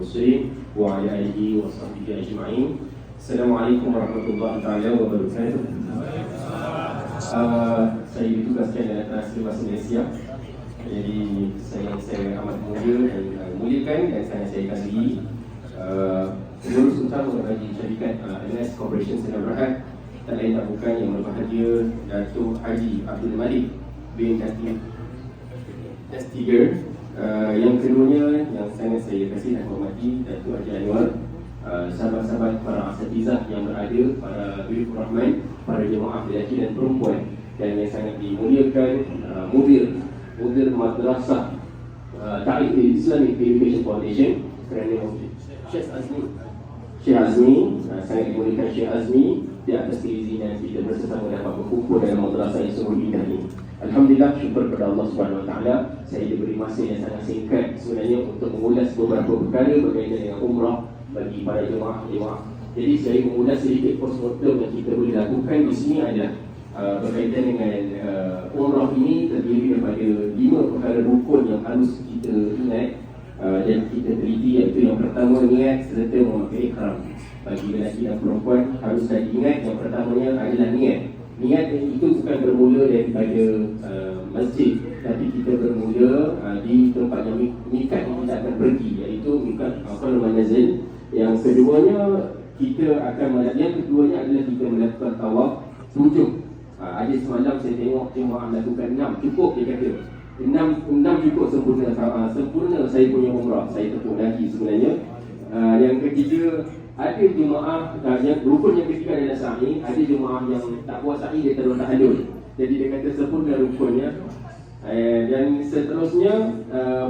المرسلين وعلى آله وصحبه أجمعين. Assalamualaikum warahmatullahi wabarakatuh. Saya ditugaskan dalam Transfer Bahasa Malaysia. Jadi saya amat muliakan dan saya kasih pengurus utama bagi syarikat NS Corporation Sdn Bhd tak lain tak bukan yang berbahagia Datuk Haji Abdul Malik bin Khatib S3. Yang keduanya yang sangat saya kasih dan hormati Datuk Haji Anwar, sahabat-sahabat para asatizah yang berada, para Bifur Rahman, para jemaah lelaki dan perempuan, dan yang sangat dimuliakan mudir Madrasah Ta'if Islamic Education Foundation kerana Syekh Azmi, sangat dimuliakan Syekh Azmi di atas keizinan kita bersama dapat berkumpul dalam madrasah yang sungguh indah ini. Alhamdulillah, syukur kepada Allah Subhanahu Wa Taala. Saya diberi masa yang sangat singkat sebenarnya untuk mengulas beberapa perkara berkaitan dengan umrah bagi para jemaah. Jadi saya mengulas sedikit postmortem yang kita boleh lakukan di sini adalah berkaitan dengan umrah ini terdiri daripada 5 perkara rukun yang harus kita ingat dan kita teliti, iaitu yang pertama niat serta memakai ihram. Bagi lelaki dan perempuan harus diingat yang pertamanya adalah niat. Niat itu bukan bermula daripada masjid, tapi kita bermula di tempat yang mikat yang kita akan pergi, iaitu mikat Manazil. Yang keduanya yang keduanya adalah kita melakukan tawaf 7. Ada semalam saya tengok jemaah melakukan 6, cukup dia kata. 6 cukup sempurna saya punya umrah. Saya tepuk lagi sebenarnya. Yang ketiga, ada jemaah yang rukun yang ketiga adalah sa'i. Ada jemaah yang tak buat sa'i, dia terus tahallul. Jadi dia kata sempurna rukunnya. Dan seterusnya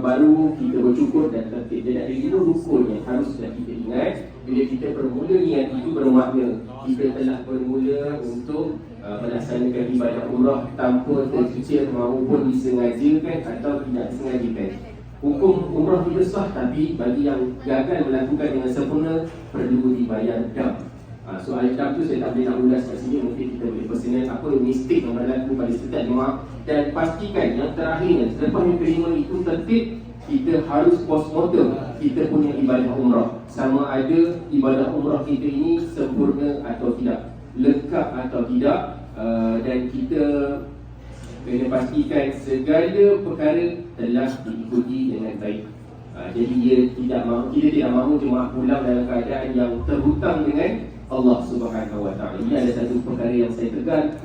baru kita bercukur dan tertib. Jadi ada 5 rukun yang haruslah kita ingat. Bila kita bermula niat itu bermakna kita telah bermula untuk melaksanakan ibadah umrah tanpa tercicir maupun disengajakan atau tidak disengajakan. Hukum umrah tidak sah, tapi bagi yang gagal melakukan dengan sempurna perlu dibayar dam. Soal dam tu saya tak boleh nak ulas kat sini, mungkin kita boleh personal apa mistik yang berlaku pada setiap jemaah. Dan pastikan yang terakhirnya, selepas yang kelima itu tertib, kita harus postmortem kita punya ibadah umrah. Sama ada ibadah umrah kita ini sempurna atau tidak, lengkap atau tidak, dan kita kena pastikan segala perkara telah diikuti dengan baik. Jadi kita tidak mahu jemaah pulang dalam keadaan yang terhutang dengan Allah Subhanahu Wa Taala. Ini ada satu perkara yang saya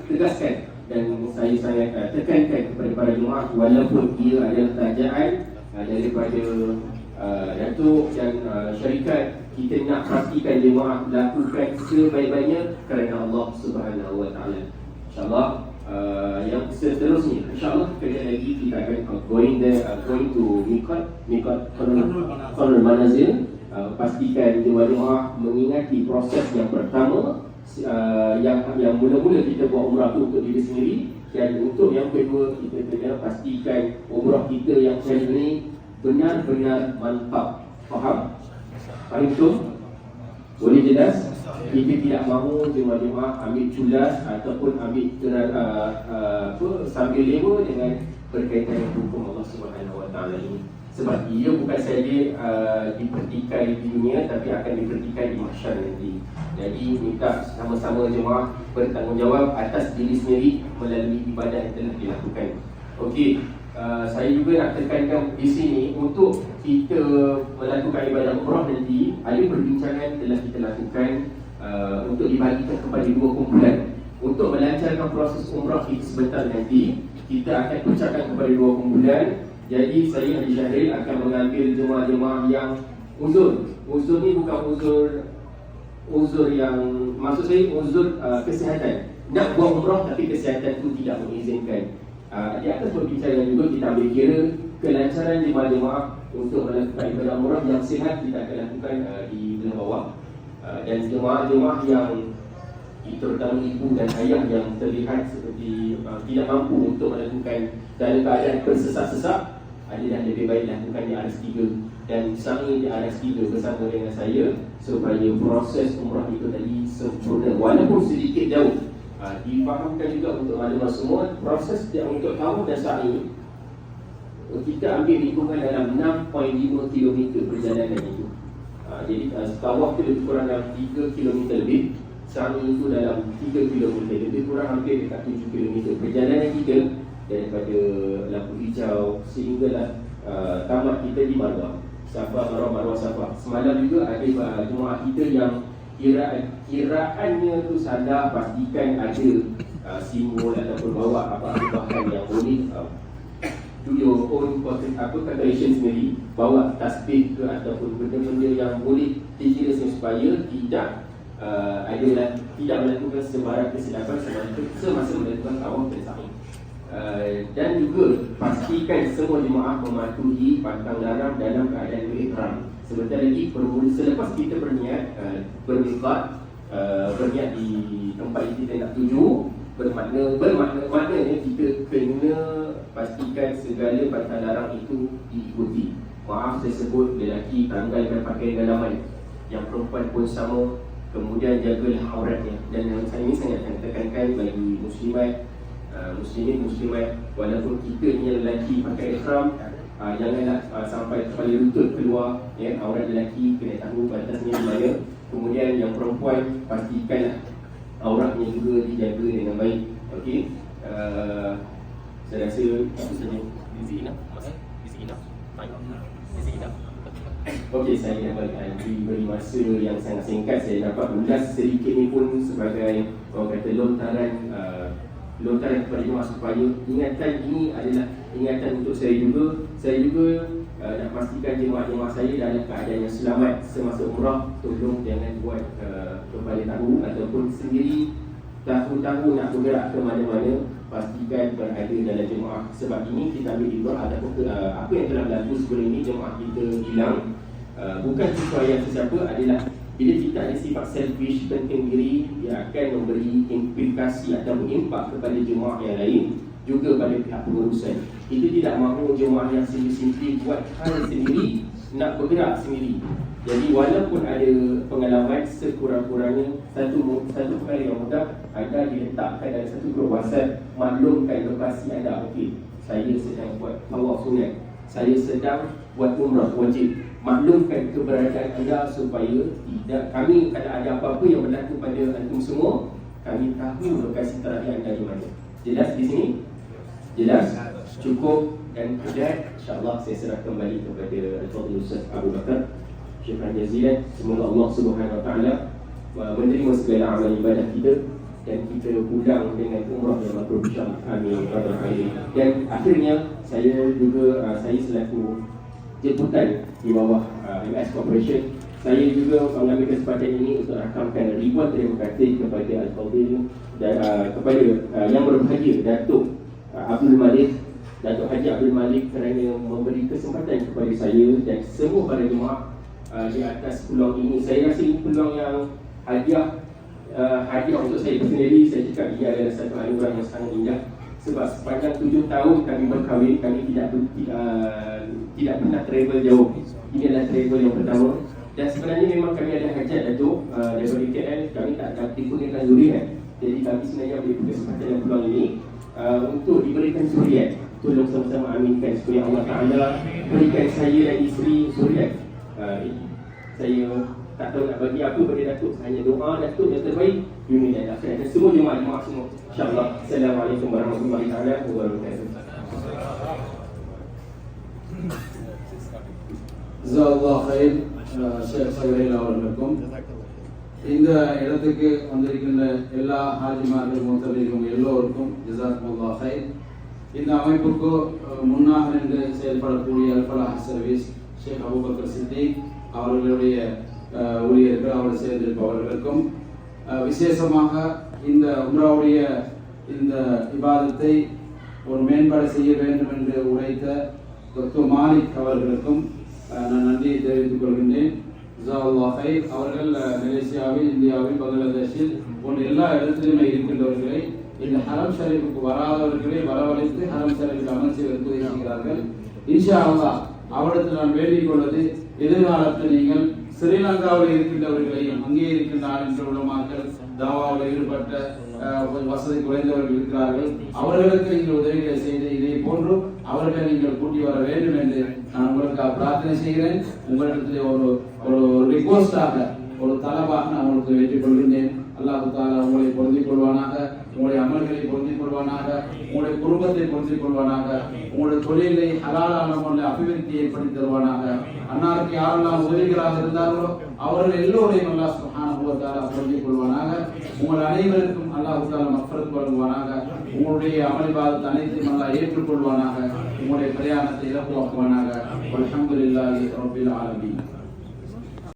tegaskan dan saya sangat tekankan kepada para jemaah, walaupun ia adalah kerajaan daripada Datuk dan syarikat, kita nak pastikan jemaah lakukan sebaik-baiknya kerana Allah Subhanahu Wa Taala. InsyaAllah yang seterusnya, InsyaAllah kejap lagi kita akan going to Miqat Qanul Manazil. Pastikan jemaah mengingati proses yang pertama, yang mula-mula kita buat umrah tu untuk diri sendiri, dan untuk yang kedua kita kena pastikan umrah kita yang kali ini benar-benar mantap. Faham? Faham tu? Boleh jelas? Kita tidak mahu jemaah ambil culas ataupun ambil sambil lewa dengan berkaitan dengan hukum Allah Subhanahu Wa Taala ini. Sebab ia bukan saja dipertikai di dunia, tapi akan dipertikai di mahsyar nanti. Jadi minta sama-sama jemaah bertanggungjawab atas diri sendiri melalui ibadah yang telah dilakukan. Okey, saya juga nak tekankan di sini, untuk kita melakukan ibadah umrah nanti, ada perbincangan telah kita lakukan untuk dibagikan kepada 2 kumpulan. Untuk melancarkan proses umrah kita sebentar nanti, kita akan pecahkan kepada 2 kumpulan. Jadi saya Haji Syahril akan mengambil jemaah-jemaah yang uzur. Uzur ni bukan uzur yang, maksud saya uzur kesihatan. Nak buat umrah tapi kesihatan tu tidak mengizinkan. Di atas perbincangan juga kita ambil kira kelancaran jemaah-jemaah untuk melakukan ibadah umrah yang sihat kita akan lakukan di belah bawah. Dan jemaah-jemaah yang terutama ibu dan ayah yang terlihat seperti tidak mampu untuk melakukan dalam keadaan tersesak-sesak, adalah lebih baik lakukan di RS3 dan sa'i di RS3 bersama dengan saya supaya proses umrah itu tadi sempurna walaupun sedikit jauh. Difahamkan juga untuk maklumat semua, proses yang untuk tawaf dan sa'i kita ambil lingkungan dalam 6.5 km perjalanan itu. Jadi tawaf itu lebih kurang dalam 3 km lebih, sa'i itu dalam 3 km, lebih kurang hampir dekat 7 km. Perjalanan kita daripada lampu hijau sehinggalah tamat kita di Marwah, Safa, Marwah, Safa. Semalam juga ada jemaah kita yang kiraannya tu salah, pastikan ada simbol ataupun bawa apa-apa bahan yang boleh do your own calculation sendiri, bawa tasbih ke ataupun benda-benda yang boleh dikira supaya tidak tidak melakukan sebarang kesilapan semasa melakukan tawaf dan sa'i. Dan juga pastikan semua jemaah mematuhi pantang larang dalam keadaan berihram. Sebentar lagi selepas kita berniat bermiqat, berniat di tempat yang kita nak tuju, bermaknanya kita kena pastikan segala pantang larang itu diikuti. Maaf saya sebut lelaki tanggalkan pakaian dalaman, yang perempuan pun sama. Kemudian jagalah auratnya. Dan yang saya ini sangat tekankan bagi muslimat, muslimat, walaupun kita ni lelaki pakai ihram, janganlah sampai kepala lutut keluar, ya, aurat lelaki kena tahu batasnya di mana. Kemudian yang perempuan pastikanlah auratnya juga dijaga dengan baik. Okey, saya rasa itu saja. Busy enough? Busy enough? Fine. Busy enough. Okey, saya dapat beri masa yang sangat singkat. Saya dapat ulas sedikit ni pun sebagai orang kata lontaran kepada jemaah supaya ingatan ini adalah ingatan untuk saya juga. Saya juga nak pastikan jemaah-jemaah saya dalam keadaan yang selamat semasa umrah. Tolong jangan buat kepala tahu ataupun sendiri tahu-tahu nak bergerak ke mana-mana. Pastikan berada dalam jemaah. Sebab ini kita ambil ibrah ataupun apa yang telah berlaku sebelum ini jemaah kita hilang. Bukan supaya sesiapa, adalah bila kita ada sifat selfish, penting diri, dia akan memberi implikasi atau impak kepada jemaah yang lain, juga pada pihak pengurusan. Kita tidak mahu jemaah yang sendiri buat hal sendiri, nak bergerak sendiri. Jadi walaupun ada pengalaman, sekurang-kurangnya satu perkara yang mudah anda diletakkan dalam satu grup WhatsApp, maklumkan lokasi anda. Okey, saya sedang buat tawaf sunat, saya sedang buat umrah wajib. Maklumkan keberadaan anda supaya kami kalau ada apa-apa yang berlaku pada antum semua, kami tahu lokasi terakhir anda di mana. Jelas di sini? Jelas? Cukup dan kemudian insya-Allah saya serah kembali kepada Al-Fadhil Ustaz Abu Bakar. Syukran jazilan. Semoga Allah Subhanahu Wa Taala menerima segala amal ibadah kita dan kita pulang dengan umrah yang mabrur insya-Allah. Amin. Dan akhirnya saya juga saya selaku jemputan di bawah MS Corporation, saya juga mengambil kesempatan ini untuk rakamkan ribuan terima kasih kepada Al-Fadhil dan kepada yang berbahagia Datuk Abdul Malik, Datuk Haji Abdul Malik, kerana memberi kesempatan kepada saya dan semua para jemaah di atas peluang ini. Saya rasa ini peluang yang hadiah untuk saya sendiri. Saya cakap ia adalah satu anugerah yang sangat indah. Sebab sepanjang 7 tahun kami berkahwin, kami tidak pernah travel jauh. Ini adalah travel yang pertama. Dan sebenarnya memang kami ada hajat Datuk daripada KL, kami tak dapat digunakan zuriat. Jadi kami sebenarnya beri kesempatan dan peluang ini untuk diberikan zuriat. Tolong sama-sama aminkan supaya Allah Ta'ala berikan saya dan isteri zuriat. Saya tak tahu nak bagi apa pada Datuk, hanya doa Datuk yang terbaik dunia dan akhirat. Dan semua jemaah semua, insya-Allah. Assalamualaikum warahmatullahi wabarakatuh. ஜஸாக்கல்லாஹு கைர். ஷேக் சஹீல் அவர்களுக்கும் இந்த இடத்துக்கு வந்திருக்கின்ற எல்லா ஹாஜிமார்கள் முத்தலிக்கும் எல்லோருக்கும் ஜஸாக்கல்லாஹு கைர். இந்த அமைப்புக்கு முன்னாக நின்று செயல்படக்கூடிய அல்-ஃபலாஹ் சர்வீஸ் ஷேக் அபூபக்கர் சித்திக் அவர்களுடைய ஊழியர்கள், அவர்கள் சேர்ந்திருப்பவர்களுக்கும் விசேஷமாக இந்த உம்ராவுடைய இந்த இபாதத்தை ஒரு மேம்பட செய்ய வேண்டும் என்று உழைத்த டாக்டர் மாலிக் அவர்களுக்கும் நான் நன்றியை தெரிவித்துக் கொள்கின்றேன். ஜஸாக்கல்லாஹு கைர். அவர்கள் மலேசியாவில், இந்தியாவில், பங்களாதேஷில் போன்ற எல்லா இடத்திலுமே இருக்கின்றவர்களை இந்த ஹரம் ஷரீஃபுக்கு வராதவர்களை வரவழைத்து ஹரம் ஷரீஃபில் அமல் செய்வதற்கு உதவுகிறார்கள். இன்ஷா அல்லாஹ் அவரிடத்தில் நான் வேண்டிக் கொள்வது, எதிர்காலத்தில் நீங்கள் ஸ்ரீலங்காவில் இருக்கின்றவர்களையும், அங்கே இருக்கின்ற ஆளுநர் உலமாக்கள், தாவாவில் ஈடுபட்ட வசதி குறைந்தவர்கள் இருக்கிறார்கள், அவர்களுக்கு நீங்கள் உதவிகளை செய்து இதை போன்று அவர்களை நீங்கள் கூட்டி வர வேண்டும் என்று நான் உங்களுக்கு பிரார்த்தனை செய்கிறேன். உங்களிடத்தில் ஒரு ரிக்வஸ்டாக ஒரு தலவாக நான் உங்களுக்கு ஏற்றுக் கொள்கின்றேன். அல்லாஹ் தஆலா உங்களை பொருந்திக் கொள்வானாக, உங்களுடைய அமல்களை பொருந்திக் கொள்வானாக, உங்களுடைய குடும்பத்தை பொருந்திக் கொள்வானாக, உங்களுடைய தொழிலை ஹலாலான முறையில் அபிவிருத்தி ஏற்படுத்தி தருவானாக. அன்னாருக்கு யாரெல்லாம் உதவிகளாக இருந்தார்களோ அவர்கள் எல்லோரையும் அல்லாஹ் சுப்ஹானஹு வ தஆலா பொருந்திக் கொள்வானாக. உங்கள் அனைவருக்கும் அல்லாஹ் தஆலா மக்ஃபிரத் வழங்குவானாக. உங்களுடைய அமல் இபாதத் அனைத்தையும் அல்லாஹ் ஏற்றுக்கொள்வானாக. உங்களுடைய பிரயாணத்தை இலகுவாக்குவானாக. அல்ஹம்துலில்லாஹி ரப்பில் ஆலமீன்.